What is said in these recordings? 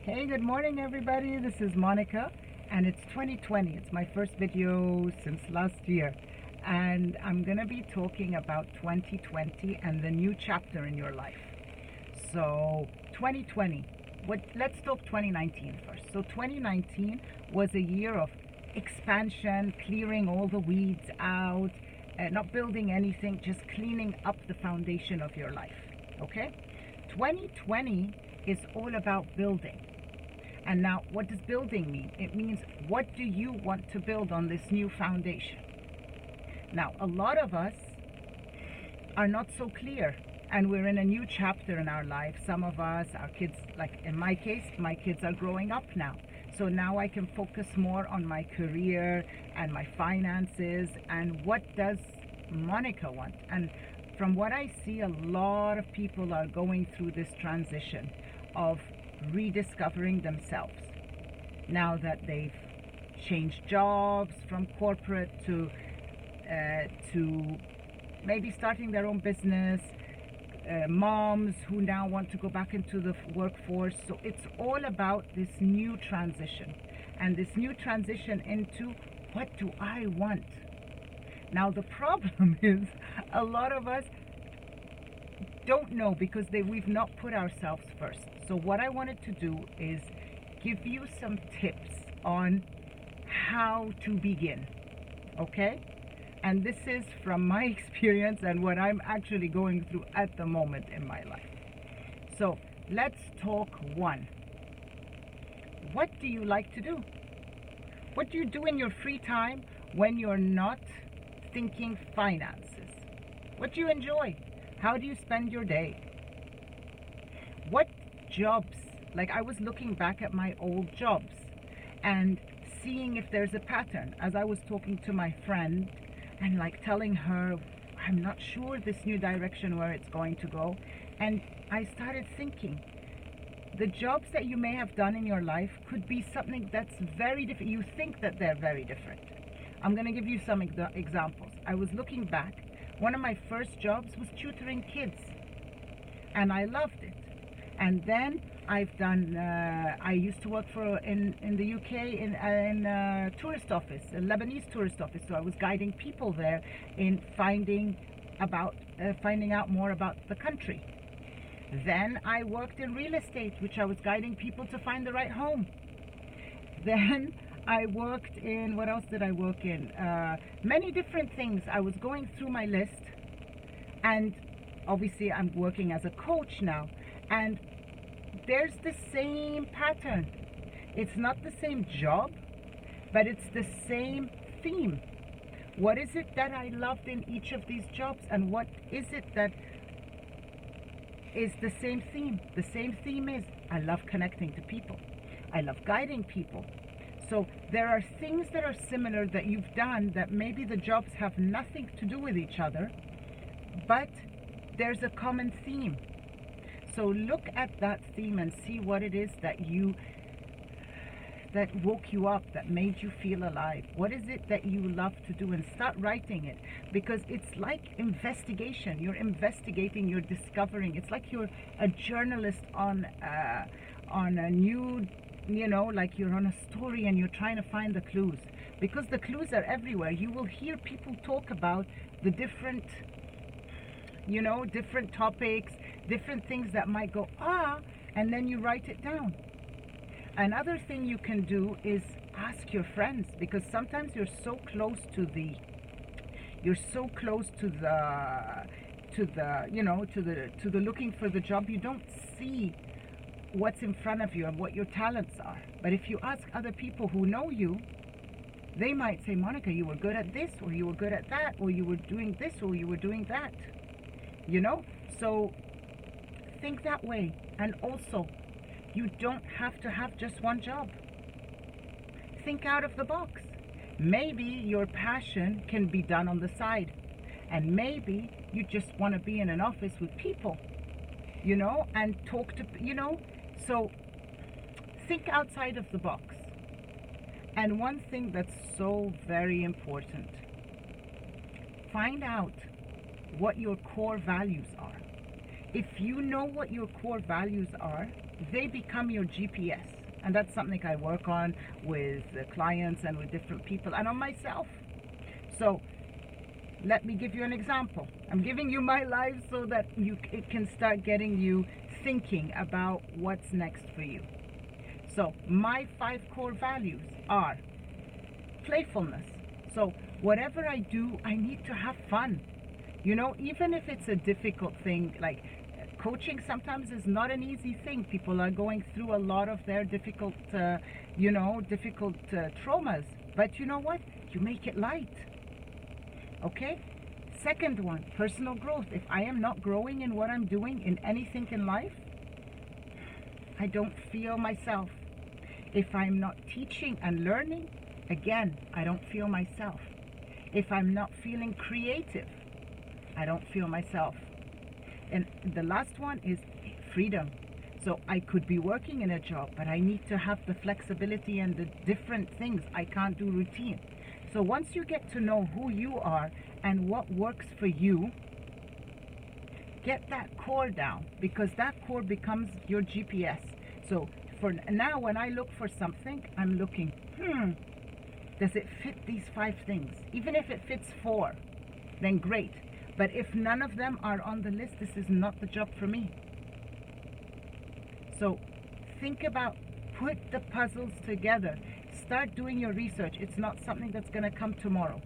Hey, good morning, everybody. This is Monica, and it's 2020. It's my first video since last year, and I'm gonna be talking about 2020 and the new chapter in your life. So, 2020. Let's talk 2019 first. So, 2019 was a year of expansion, clearing all the weeds out, not building anything, just cleaning up the foundation of your life. Okay? 2020 is all about building. And now, what does building mean? It means, what do you want to build on this new foundation? Now, a lot of us are not so clear, and we're in a new chapter in our life. Some of us, our kids, like in my case, my kids are growing up now. So now I can focus more on my career and my finances and what does Monica want. And from what I see, a lot of people are going through this transition of rediscovering themselves now that they've changed jobs from corporate to maybe starting their own business, moms who now want to go back into the workforce. So it's all about this new transition, and this new transition into, what do I want? Now the problem is, a lot of us don't know because we've not put ourselves first. So what I wanted to do is give you some tips on how to begin, okay? And this is from my experience and what I'm actually going through at the moment in my life. So let's talk one. What do you like to do? What do you do in your free time when you're not thinking finances? What do you enjoy? How do you spend your day? What jobs? Like, I was looking back at my old jobs and seeing if there's a pattern. As I was talking to my friend and like telling her, I'm not sure this new direction where it's going to go. And I started thinking, the jobs that you may have done in your life could be something that's very different. You think that they're very different. I'm going to give you some examples. I was looking back. One of my first jobs was tutoring kids, and I loved it. And then I've done, I used to work in the UK in a tourist office, a Lebanese tourist office. So I was guiding people there in finding out more about the country. Then I worked in real estate, which I was guiding people to find the right home. Then I worked in, what else did I work in? Many different things. I was going through my list, and obviously I'm working as a coach now, and there's the same pattern. It's not the same job, but it's the same theme. What is it that I loved in each of these jobs, and what is it that is the same theme? The same theme is, I love connecting to people. I love guiding people. So there are things that are similar that you've done that maybe the jobs have nothing to do with each other, but there's a common theme. So look at that theme and see what it is that woke you up, that made you feel alive. What is it that you love to do? And start writing it, because it's like investigation. You're investigating, you're discovering. It's like you're a journalist on a new, like you're on a story and you're trying to find the clues, because the clues are everywhere. You will hear people talk about the different topics, different things that might go, and then you write it down. Another thing you can do is ask your friends, because sometimes you're so close to the looking for the job, you don't see what's in front of you and what your talents are. But if you ask other people who know you, they might say, Monica, you were good at this, or you were good at that, or you were doing this, or you were doing that. So think that way. And also, you don't have to have just one job. Think out of the box. Maybe your passion can be done on the side, and maybe you just want to be in an office with people, and talk to, so think outside of the box. And one thing that's so very important, find out what your core values are. If you know what your core values are, they become your GPS. And that's something I work on with clients and with different people and on myself. So let me give you an example. I'm giving you my life so that it can start getting you thinking about what's next for you. So my 5 core values are playfulness. So whatever I do, I need to have fun. You know, even if it's a difficult thing, like coaching sometimes is not an easy thing. People are going through a lot of their difficult traumas. But you know what? You make it light. Okay? Second one, personal growth. If I am not growing in what I'm doing in anything in life, I don't feel myself. If I'm not teaching and learning, again, I don't feel myself. If I'm not feeling creative, I don't feel myself. And the last one is freedom. So I could be working in a job, but I need to have the flexibility and the different things. I can't do routine. So once you get to know who you are and what works for you, get that core down, because that core becomes your GPS. So for now, when I look for something, I'm looking, does it fit these 5 things? Even if it fits 4, then great. But if none of them are on the list, this is not the job for me. So think about, put the puzzles together. Start doing your research. It's not something that's going to come tomorrow.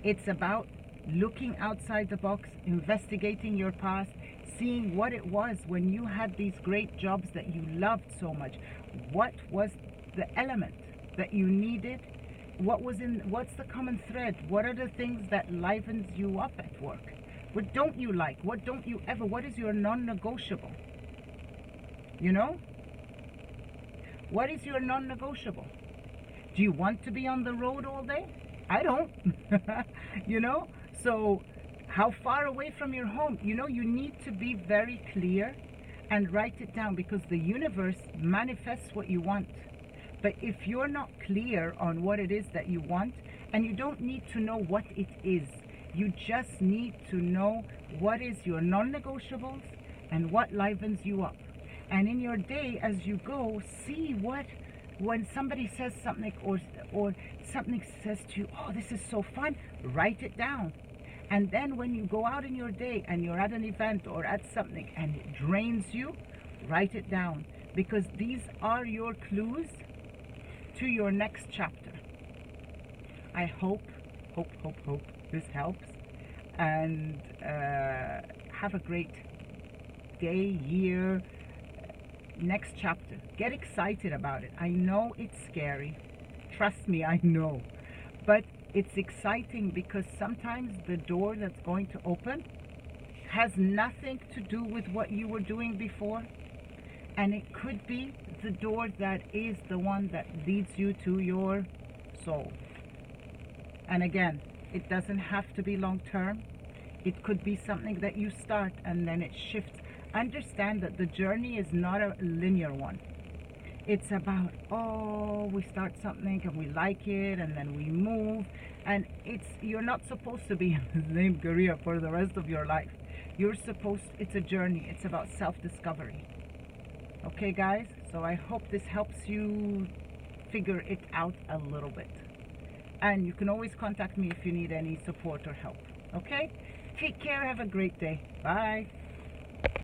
It's about looking outside the box, investigating your past, seeing what it was when you had these great jobs that you loved so much. What was the element that you needed? What's the common thread? What are the things that livens you up at work? What don't you like? What don't you ever? What is your non-negotiable? You know? What is your non-negotiable? Do you want to be on the road all day? I don't. You know? So how far away from your home? You know, you need to be very clear and write it down, because the universe manifests what you want. But if you're not clear on what it is that you want, and you don't need to know what it is, you just need to know what is your non-negotiables and what livens you up. And in your day, as you go, see when somebody says something or something says to you, oh, this is so fun, write it down. And then when you go out in your day and you're at an event or at something and it drains you, write it down, because these are your clues to your next chapter. I hope this helps, and have a great day, year, next chapter. Get excited about it. I know it's scary. Trust me, I know. But it's exciting, because sometimes the door that's going to open has nothing to do with what you were doing before. And it could be the door that is the one that leads you to your soul. And again, it doesn't have to be long term. It could be something that you start and then it shifts. Understand that the journey is not a linear one. It's about, we start something and we like it and then we move. And you're not supposed to be in the same career for the rest of your life. It's a journey. It's about self-discovery. Okay, guys, so I hope this helps you figure it out a little bit. And you can always contact me if you need any support or help. Okay? Take care. Have a great day. Bye.